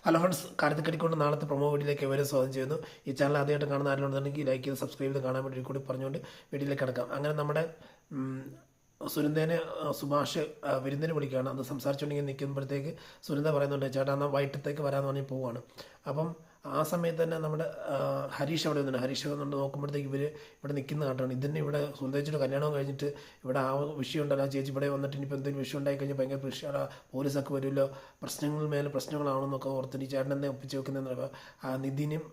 Hello friends, കാര്യത്തെക്കരിക്കൊണ്ട് നാളത്തെ promo വീഡിയോയിലേക്ക് വരെ സ്വാഗതം ചെയ്യുന്നു. ഈ ചാനൽ ആദ്യമായിട്ട് കാണുന്ന ആരെന്നുണ്ടെങ്കിൽ ലൈക്ക് ചെയ്ത് സബ്സ്ക്രൈബ് ചെയ്ത് കാണാൻ വേണ്ടി കൂടി പറഞ്ഞുകൊണ്ട് വീഡിയോയിലേക്ക് കിടക്കാം. അങ്ങനെ നമ്മുടെ സുനന്ദേനെ സുഭാഷ് വിരുന്നിന് വിളിക്കുകയാണ്. അത് സംസാരിച്ചുകൊണ്ടെങ്കിൽ നിൽക്കുമ്പോഴത്തേക്ക് സുനന്ദ പറയുന്നുണ്ട്, ചേട്ടാ എന്നാൽ വൈകിട്ടത്തേക്ക് വരാമെന്ന് പറഞ്ഞ് പോവുകയാണ്. അപ്പം ആ സമയത്ത് തന്നെ നമ്മുടെ ഹരീഷ് അവിടെ വന്നിട്ടുണ്ട്. ഹരീഷ് വന്നുകൊണ്ട് നോക്കുമ്പോഴത്തേക്ക് ഇവിടെ നിൽക്കുന്ന കാട്ടാണ്. ഇതിന് ഇവിടെ സുന്ദരിച്ചിട്ട് കല്യാണം കഴിഞ്ഞിട്ട് ഇവിടെ ആ വിഷയം ഉണ്ടല്ലോ, ചേച്ചി ഇവിടെ വന്നിട്ട് ഇനിയിപ്പോൾ എന്തെങ്കിലും വിഷയം ഉണ്ടായി കഴിഞ്ഞാൽ ഭയങ്കര പ്രശ്നമാണ്, പോലീസൊക്കെ വരുമല്ലോ, പ്രശ്നങ്ങൾ മേലെ പ്രശ്നങ്ങളാണെന്നൊക്കെ ഓർത്തിട്ട് ചേട്ടൻ തന്നെ ഒപ്പിച്ച് വെക്കുന്നതെന്ന് നിധിനെയും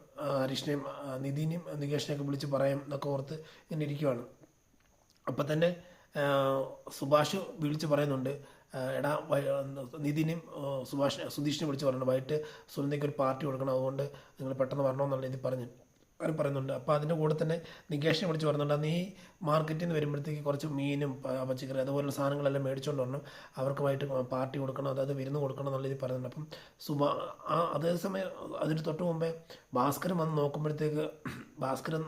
ഹരീഷിനെയും നികേഷിനെയൊക്കെ വിളിച്ച് പറയാം എന്നൊക്കെ ഓർത്ത് ഇങ്ങനെ ഇരിക്കുവാണ്. അപ്പം തന്നെ സുഭാഷ് വിളിച്ച് പറയുന്നുണ്ട്, എടാ നിതിനും സുധീഷിനെ വിളിച്ച് പറഞ്ഞു വൈകിട്ട് സുനന്ദയ്ക്ക് ഒരു പാർട്ടി കൊടുക്കണം, അതുകൊണ്ട് നിങ്ങൾ പെട്ടെന്ന് വരണമെന്നുള്ള രീതി അവർ പറയുന്നുണ്ട്. അപ്പോൾ അതിൻ്റെ കൂടെ തന്നെ നികേഷിനെ വിളിച്ച് പറയുന്നുണ്ട്, നീ മാർക്കറ്റിൽ നിന്ന് വരുമ്പോഴത്തേക്ക് കുറച്ച് മീനും പച്ചക്കറി അതുപോലുള്ള സാധനങ്ങളെല്ലാം മേടിച്ചുകൊണ്ട് വരണം, അവർക്ക് വൈകിട്ട് പാർട്ടി കൊടുക്കണം, അതായത് വിരുന്ന് കൊടുക്കണം എന്നുള്ള രീതി പറയുന്നുണ്ട്. അപ്പം അതേസമയം അതിന് തൊട്ട് മുമ്പേ ഭാസ്കരൻ വന്ന് നോക്കുമ്പോഴത്തേക്ക് ഭാസ്കരൻ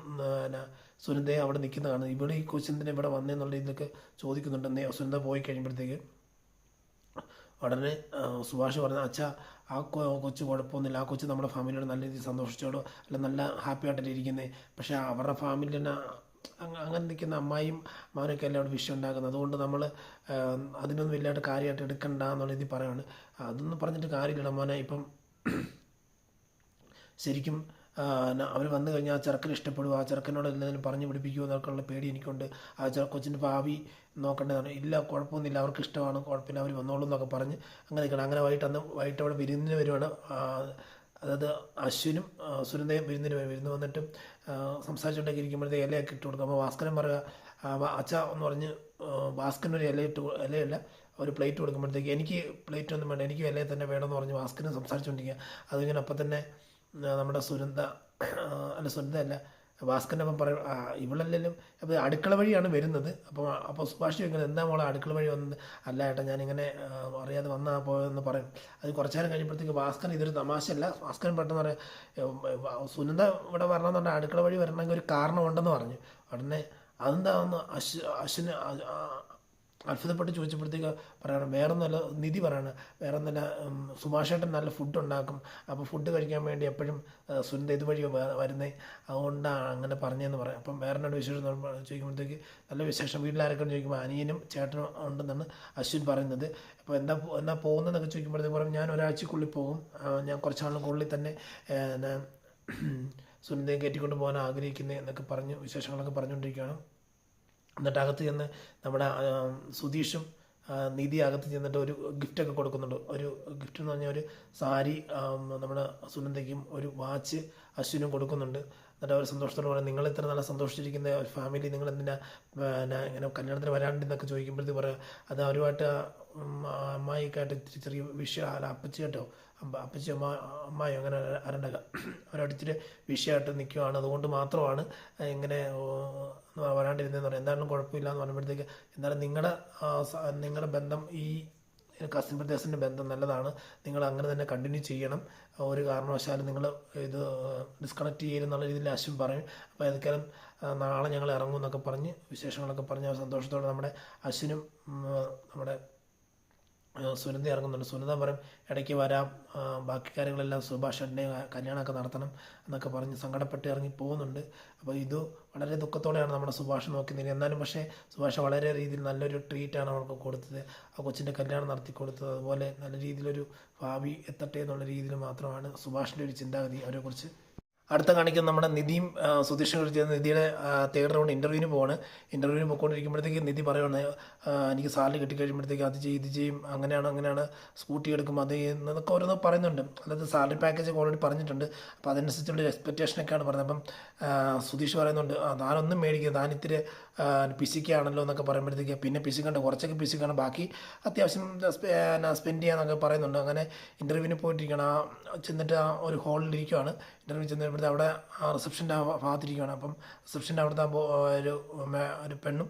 സുനന്ദയെ അവിടെ നിൽക്കുന്നതാണ്. ഇവിടെ ഈ കൊച്ചിന് ഇവിടെ വന്നേന്നുള്ള രീതിയിലൊക്കെ ചോദിക്കുന്നുണ്ട്. സുനന്ദ പോയി കഴിയുമ്പോഴത്തേക്ക് ഉടനെ സുഭാഷ് പറഞ്ഞു, അച്ഛാ ആ കൊച്ചു കുഴപ്പമൊന്നുമില്ല, ആ കൊച്ചു നമ്മുടെ ഫാമിലിയോട് നല്ല രീതിയിൽ സന്തോഷിച്ചോളൂ, അല്ല നല്ല ഹാപ്പി ആയിട്ടല്ലേ ഇരിക്കുന്നത്. പക്ഷേ അവരുടെ ഫാമിലി തന്നെ അങ്ങനെ നിൽക്കുന്ന അമ്മായിയും മകനൊക്കെ അല്ലേ അവിടെ വിഷയം ഉണ്ടാക്കുന്നത്, അതുകൊണ്ട് നമ്മൾ അതിനൊന്നും വലിയതായിട്ട് കാര്യമായിട്ട് എടുക്കണ്ട എന്നുള്ള രീതിയിൽ പറയുകയാണ്. അതൊന്നും പറഞ്ഞിട്ട് കാര്യമില്ല മോനെ, ഇപ്പം ശരിക്കും അവർ വന്നു കഴിഞ്ഞാൽ ആ ചെറുക്കന് ഇഷ്ടപ്പെടുക, ആ ചെറുക്കനോട് എല്ലാവരും പറഞ്ഞു പിടിപ്പിക്കുമോ എന്നൊക്കെയുള്ള പേടി എനിക്കുണ്ട്. ആ കൊച്ചിൻ്റെ ഭാവി നോക്കേണ്ടതാണ്. ഇല്ല കുഴപ്പമൊന്നുമില്ല, അവർക്ക് ഇഷ്ടമാണ്, കുഴപ്പമില്ല, അവർ വന്നോളൂ എന്നൊക്കെ പറഞ്ഞ് അങ്ങനെ നിൽക്കണം. അങ്ങനെ വൈകിട്ട് അവിടെ വിരുന്നിന് വരുവാണ്. അതായത് അശ്വിനും സുനന്ദയും വിരുന്ന് വന്നിട്ട് സംസാരിച്ചുകൊണ്ടൊക്കെ ഇരിക്കുമ്പോഴത്തേക്ക് ഇലയൊക്കെ ഇട്ട് കൊടുക്കും. അപ്പോൾ ഭാസ്കരൻ പറയുക, അച്ഛ എന്ന് പറഞ്ഞ് ഭാസ്കരൻ ഒരു ഇലയല്ല ഒരു പ്ലേറ്റ് കൊടുക്കുമ്പോഴത്തേക്ക് എനിക്ക് പ്ലേറ്റ് ഒന്നും വേണ്ട, എനിക്ക് ഇലയെ തന്നെ വേണമെന്ന് പറഞ്ഞ് ഭാസ്കരൻ സംസാരിച്ചുകൊണ്ടിരിക്കുക. അതിങ്ങനെ അപ്പം തന്നെ നമ്മുടെ സുനന്ദ ഭാസ്കരൻ്റെ അപ്പം പറയും, ഇവളല്ലെങ്കിലും അപ്പോൾ അടുക്കള വഴിയാണ് വരുന്നത്. അപ്പോൾ സുഭാഷ് ചോദിക്കുന്നത്, എന്താ മോളെ അടുക്കള വഴി വന്നത്? അല്ല ഏട്ടാ, ഞാനിങ്ങനെ അറിയാതെ വന്നാൽ പോയെന്ന് പറയും. അത് കുറച്ചു നേരം കഴിയുമ്പോഴത്തേക്ക് ഭാസ്കരൻ ഇതൊരു തമാശയല്ല, ഭാസ്കരൻ പെട്ടെന്ന് പറയാം, സുനന്ദ ഇവിടെ വരണമെന്നുണ്ടെങ്കിൽ അടുക്കള വഴി വരണമെങ്കിൽ ഒരു കാരണമുണ്ടെന്ന് പറഞ്ഞു. ഉടനെ അതെന്താണെന്ന് അശ്വിന് അത്ഭുതപ്പെട്ട് ചോദിച്ചപ്പോഴത്തേക്ക് പറയണം, വേറൊന്നുമല്ല, നിധി പറയാണ്, വേറൊന്നുമല്ല, സുഭാഷേട്ടൻ നല്ല ഫുഡ് ഉണ്ടാക്കും, അപ്പോൾ ഫുഡ് കഴിക്കാൻ വേണ്ടി എപ്പോഴും സുനന്ദ ഇതുവഴി വരുന്നത്, അതുകൊണ്ടാണ് അങ്ങനെ പറഞ്ഞതെന്ന് പറയാം. അപ്പം വേറെ വിശേഷം ചോദിക്കുമ്പോഴത്തേക്ക് നല്ല വിശേഷം, വീട്ടിലാരൊക്കെ ചോദിക്കുമ്പോൾ അനിയനും ചേട്ടനും ഉണ്ടെന്നാണ് അശ്വിൻ പറയുന്നത്. അപ്പോൾ എന്താ പോകുന്നതെന്നൊക്കെ ചോദിക്കുമ്പോഴത്തേക്ക് പറയും, ഞാൻ ഒരാഴ്ചക്കുള്ളിൽ പോകും, ഞാൻ കുറച്ചാളുകൾക്കുള്ളിൽ തന്നെ സുനന്ദയെ കയറ്റിക്കൊണ്ട് പോകാൻ ആഗ്രഹിക്കുന്നത് എന്നൊക്കെ പറഞ്ഞ് വിശേഷങ്ങളൊക്കെ പറഞ്ഞുകൊണ്ടിരിക്കുകയാണ്. എന്നിട്ട് അകത്ത് ചെന്ന് നമ്മുടെ സുധീഷും നിധി അകത്ത് ചെന്നിട്ട് ഒരു ഗിഫ്റ്റൊക്കെ കൊടുക്കുന്നുണ്ട്. ഒരു ഗിഫ്റ്റ് എന്ന് പറഞ്ഞാൽ ഒരു സാരി നമ്മുടെ സുനന്ദയ്ക്കും ഒരു വാച്ച് അശ്വിനും കൊടുക്കുന്നുണ്ട്. എന്നിട്ട് അവർ സന്തോഷത്തോടെ പറയും, നിങ്ങൾ ഇത്ര നല്ല സന്തോഷിച്ചിരിക്കുന്ന ഒരു ഫാമിലി നിങ്ങൾ എന്തിനാ ഇങ്ങനെ കല്യാണത്തിന് വരാണ്ടെന്നൊക്കെ ചോദിക്കുമ്പോഴത്തേക്ക് പറയാം, അത് അവരുമായിട്ട് അമ്മായിക്കായിട്ട് ചെറിയ വിഷയം, അല്ല അപ്പച്ചി കേട്ടോ, അപ്പച്ചി അമ്മായി അങ്ങനെ അരണ്ടക അവരടിച്ചിട്ട് വിഷയമായിട്ട് നിൽക്കുകയാണ്, അതുകൊണ്ട് മാത്രമാണ് ഇങ്ങനെ വരാണ്ടിരുന്നതെന്ന് പറയും. എന്തായാലും കുഴപ്പമില്ല എന്ന് പറയുമ്പോഴത്തേക്ക്, എന്തായാലും നിങ്ങളുടെ ബന്ധം ഈ കസിൻ ബ്രദേഴ്സിൻ്റെ ബന്ധം നല്ലതാണ്, നിങ്ങൾ അങ്ങനെ തന്നെ കണ്ടിന്യൂ ചെയ്യണം, ഒരു കാരണവശാലും നിങ്ങൾ ഇത് ഡിസ്കണക്ട് ചെയ്യരുന്നുള്ള രീതിയിൽ അശ്വിൻ പറയും. അപ്പോൾ ഏതൊക്കെയാലും നാളെ ഞങ്ങൾ ഇറങ്ങും എന്നൊക്കെ പറഞ്ഞ് വിശേഷങ്ങളൊക്കെ പറഞ്ഞ് സന്തോഷത്തോടെ നമ്മുടെ അശ്വിനും നമ്മുടെ സുനന്ദ ഇറങ്ങുന്നുണ്ട്. സുനന്ദ പറയും, ഇടയ്ക്ക് വരാം, ബാക്കി കാര്യങ്ങളെല്ലാം സുഭാഷേട്ടൻ്റെ കല്യാണമൊക്കെ നടത്തണം എന്നൊക്കെ പറഞ്ഞ് സങ്കടപ്പെട്ട് ഇറങ്ങി പോകുന്നുണ്ട്. അപ്പോൾ ഇത് വളരെ ദുഃഖത്തോടെയാണ് നമ്മുടെ സുഭാഷ് നോക്കുന്നത്. എന്നാലും പക്ഷേ സുഭാഷ് വളരെ രീതിയിൽ നല്ലൊരു ട്രീറ്റാണ് അവർക്ക് കൊടുത്തത്, ആ കൊച്ചിൻ്റെ കല്യാണം നടത്തി കൊടുത്തത്. അതുപോലെ നല്ല രീതിയിലൊരു ഭാവി എത്തട്ടെ എന്നുള്ള രീതിയിൽ മാത്രമാണ് സുഭാഷിൻ്റെ ഒരു ചിന്താഗതി അവരെക്കുറിച്ച്. അടുത്ത കാണിക്കുന്ന നമ്മുടെ നിധിയും സുധീഷും കുറിച്ച് നിധിയുടെ തേർഡ് റൗണ്ട് ഇൻ്റർവ്യൂവിന് പോയിക്കൊണ്ടിരിക്കുമ്പോഴത്തേക്ക് നിധി പറയുകയാണ്, എനിക്ക് സാലറി കിട്ടിക്കഴിയുമ്പോഴത്തേക്ക് അത് ചെയ്യും ഇത് ചെയ്യും, അങ്ങനെയാണ് സ്കൂട്ടി എടുക്കും, അത് എന്നൊക്കെ ഓരോന്ന് പറയുന്നുണ്ട്. അതായത് സാലറി പാക്കേജ് ഓൾറെഡി പറഞ്ഞിട്ടുണ്ട്. അപ്പോൾ അതനുസരിച്ചുള്ള എക്സ്പെക്റ്റേഷനൊക്കെയാണ് പറയുന്നത്. അപ്പം സുധീഷ് പറയുന്നുണ്ട്, താനൊന്നും മേടിക്കുക, താൻ ഇത്തിരി പിശിക്കാണല്ലോ എന്നൊക്കെ പറയുമ്പോഴത്തേക്ക്, പിന്നെ പിശിക്കണ്ട, കുറച്ചൊക്കെ പിശിക്കണം, ബാക്കി അത്യാവശ്യം സ്പെൻഡ് ചെയ്യാന്നൊക്കെ പറയുന്നുണ്ട്. അങ്ങനെ ഇൻ്റർവ്യൂവിന് പോയിട്ടിരിക്കണം. ചെന്നിട്ട് ഒരു ഹോളിലിരിക്കുകയാണ്. ഇൻ്റർവ്യൂ ചെന്നപ്പോഴത്തെ അവിടെ റിസപ്ഷൻ്റെ ഭാഗത്തിരിക്കുകയാണ്. അപ്പം റിസപ്ഷൻ്റെ അവിടുത്തെ ഒരു പെണ്ണും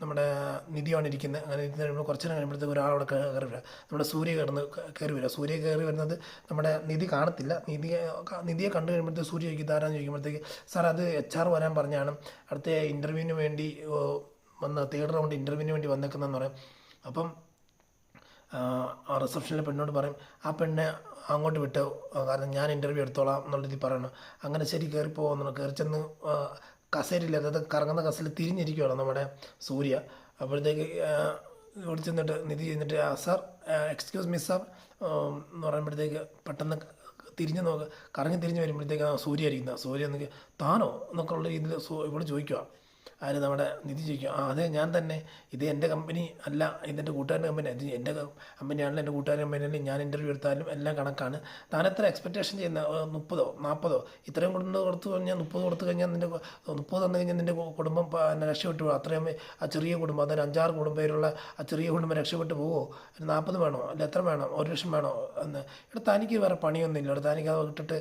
നമ്മുടെ നിധിയാണ് ഇരിക്കുന്നത്. അങ്ങനെ ഇരിക്കുന്ന കുറച്ച് നേരം കഴിയുമ്പോഴത്തേക്ക് ഒരാളവിടെ കയറി വരിക, നമ്മുടെ സൂര്യ കയറി വരുന്നത് നമ്മുടെ നിധി കാണത്തില്ല. നിധിയെ കണ്ടു കഴിയുമ്പോഴത്തേക്ക് സൂര്യ ചോദിക്കും, ഇതാരാന്ന് ചോദിക്കുമ്പോഴത്തേക്ക്, സാർ അത് HR വരാൻ പറഞ്ഞാണ്, അടുത്ത ഇൻ്റർവ്യൂവിന് വേണ്ടി തേർഡ് റൗണ്ട് ഇൻ്റർവ്യൂവിന് വേണ്ടി വന്നേക്കുന്നതെന്ന് പറയും. അപ്പം റിസപ്ഷനിലെ പെണ്ണോട് പറയും, ആ പെണ്ണെ അങ്ങോട്ട് വിട്ടു, കാരണം ഞാൻ ഇൻ്റർവ്യൂ എടുത്തോളാം എന്നുള്ള രീതിയിൽ പറയണം. അങ്ങനെ ശരി കയറി പോകുന്നു. കയറി ചെന്ന് കസേരയില്ല, അതായത് കറങ്ങുന്ന കസേരയിൽ തിരിഞ്ഞിരിക്കുകയാണ് നമ്മുടെ സൂര്യ. അപ്പോഴത്തേക്ക് ഇവിടെ ചെന്നിട്ട് നിധി ചെന്നിട്ട് സാർ എക്സ്ക്യൂസ് മീ സാർ എന്ന് പറയുമ്പോഴത്തേക്ക് പെട്ടെന്ന് തിരിഞ്ഞ് കറങ്ങി തിരിഞ്ഞ് വരുമ്പോഴത്തേക്ക് സൂര്യ ഇരിക്കുന്നത്. സൂര്യ എന്നൊക്കെ താനോ എന്നൊക്കെ ഉള്ള രീതിയിൽ ഇവിടെ ചോദിക്കുക. ആര് നമ്മുടെ നിധി ചോദിക്കുക. അതെ ഞാൻ തന്നെ, ഇത് എൻ്റെ കമ്പനി അല്ല, ഇതെൻ്റെ കൂട്ടുകാരൻ്റെ കമ്പനി, ഇത് എൻ്റെ കമ്പനിയാണല്ലോ, എൻ്റെ കൂട്ടുകാരൻ്റെ കമ്പനിയാണെങ്കിൽ ഞാൻ ഇൻ്റർവ്യൂ എടുത്താലും എല്ലാം കണക്കാണ്. താൻ എത്ര എക്സ്പെക്റ്റേഷൻ ചെയ്യുന്ന 30 40 ഇത്രയും കൊടുത്തു കഴിഞ്ഞാൽ 30 കൊടുത്തു കഴിഞ്ഞാൽ നിൻ്റെ 30 തന്നു കഴിഞ്ഞാൽ നിൻ്റെ കുടുംബം രക്ഷപ്പെട്ടു പോകും. അത്രയും ആ ചെറിയ കുടുംബം, അതൊരു 5-6 കുടുംബം പേരുള്ള ആ ചെറിയ കുടുംബം രക്ഷപ്പെട്ടു പോകുമോ? 40 വേണോ അല്ല എത്ര വേണം, 1 ലക്ഷം വേണോ എന്ന്? ഇവിടെ തനിക്ക് വേറെ പണിയൊന്നുമില്ല, ഇവിടെ തനിക്ക് അത് വിട്ടിട്ട്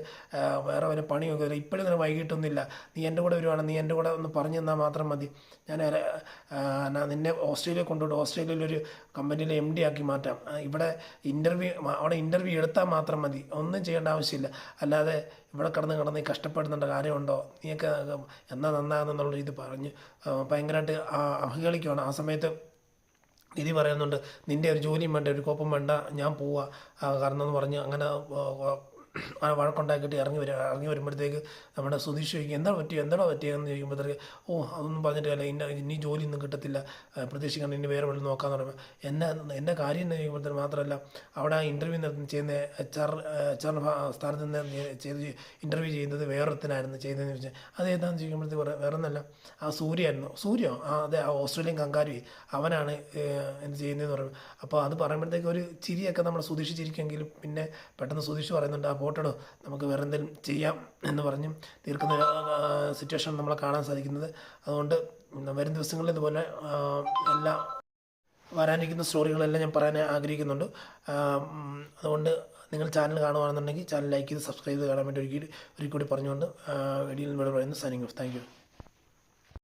വേറെ വല്ല പണിയൊക്കെ ഇല്ല, ഇപ്പോഴും തന്നെ വൈകിട്ടൊന്നുമില്ല, നീ എൻ്റെ കൂടെ വരുവാണ്, നീ എൻ്റെ കൂടെ ഒന്ന് പറഞ്ഞു തന്നാൽ മാത്രം മതി, ഞാൻ നിന്നെ ഓസ്ട്രേലിയ കൊണ്ടുപോയിട്ട് ഓസ്ട്രേലിയയിലൊരു കമ്പനിയിലെ MD ആക്കി മാറ്റാം, ഇവിടെ അവിടെ ഇൻ്റർവ്യൂ എടുത്താൽ മാത്രം മതി, ഒന്നും ചെയ്യേണ്ട ആവശ്യമില്ല, അല്ലാതെ ഇവിടെ കിടന്ന് കഷ്ടപ്പെടുന്നുണ്ട് കാര്യമുണ്ടോ, നീയൊക്കെ എന്നാ നന്നാകുന്നുള്ള രീതി പറഞ്ഞ് ഭയങ്കരമായിട്ട് അവഹേളിക്കുകയാണ്. ആ സമയത്ത് നിധി പറയുന്നുണ്ട്, നിൻ്റെ ഒരു ജോലിയും വേണ്ട, ഒരു കോപ്പം വേണ്ട, ഞാൻ പോവാ കാരണം എന്ന് പറഞ്ഞ് അങ്ങനെ വഴക്കുണ്ടാക്കിയിട്ട് ഇറങ്ങി വരുമ്പോഴത്തേക്ക് നമ്മുടെ സുധീഷ് ചോദിക്കും എന്താ പറ്റിയെന്ന് ചോദിക്കുമ്പോഴത്തേക്ക് അതൊന്നും പറഞ്ഞിട്ട് അല്ല, ഇനി ജോലിയൊന്നും കിട്ടത്തില്ല, പ്രതീക്ഷിക്കണം, ഇനി വേറെ വഴി നോക്കാമെന്ന് പറയുമ്പോൾ എൻ്റെ കാര്യം എന്ന് ചോദിക്കുമ്പോഴത്തേക്ക് മാത്രമല്ല, അവിടെ ആ ഇൻ്റർവ്യൂ ചെയ്യുന്ന HR സ്ഥാനത്ത് നിന്ന് ഇൻ്റർവ്യൂ ചെയ്യുന്നത് വേറൊരുത്തനായിരുന്നു ചെയ്തതെന്ന് ചോദിച്ചാൽ അതേതാണെന്ന് ചോദിക്കുമ്പോഴത്തേക്ക് വേറെ ഒന്നല്ല, ആ സൂര്യ അതെ ആ ഓസ്ട്രേലിയൻ കങ്കാരി അവനാണ് എന്ത് ചെയ്യുന്നതെന്ന് പറയുമ്പോൾ. അപ്പോൾ അത് പറയുമ്പോഴത്തേക്ക് ഒരു ചിരിയൊക്കെ നമ്മൾ സുധീഷ് ചിരിക്കെങ്കിലും പിന്നെ പെട്ടെന്ന് സുധീഷ് പറയുന്നുണ്ട്, ആ പോട്ടടോ നമുക്ക് വേറെ എന്തെങ്കിലും ചെയ്യാം എന്ന് പറഞ്ഞും തീർക്കുന്ന സിറ്റുവേഷൻ നമ്മളെ കാണാൻ സാധിക്കുന്നത്. അതുകൊണ്ട് വരും ദിവസങ്ങളിൽ ഇതുപോലെ എല്ലാ വരാനിരിക്കുന്ന സ്റ്റോറികളെല്ലാം ഞാൻ പറയാൻ ആഗ്രഹിക്കുന്നുണ്ട്. അതുകൊണ്ട് നിങ്ങൾ ചാനൽ കാണുകയാണെന്നുണ്ടെങ്കിൽ ചാനൽ ലൈക്ക് ചെയ്ത് സബ്സ്ക്രൈബ് ചെയ്ത് കാണാൻ വേണ്ടി ഒരിക്കൽ കൂടി പറഞ്ഞുകൊണ്ട് വീഡിയോയിൽ പറയുന്നു. Signing off. Thank you.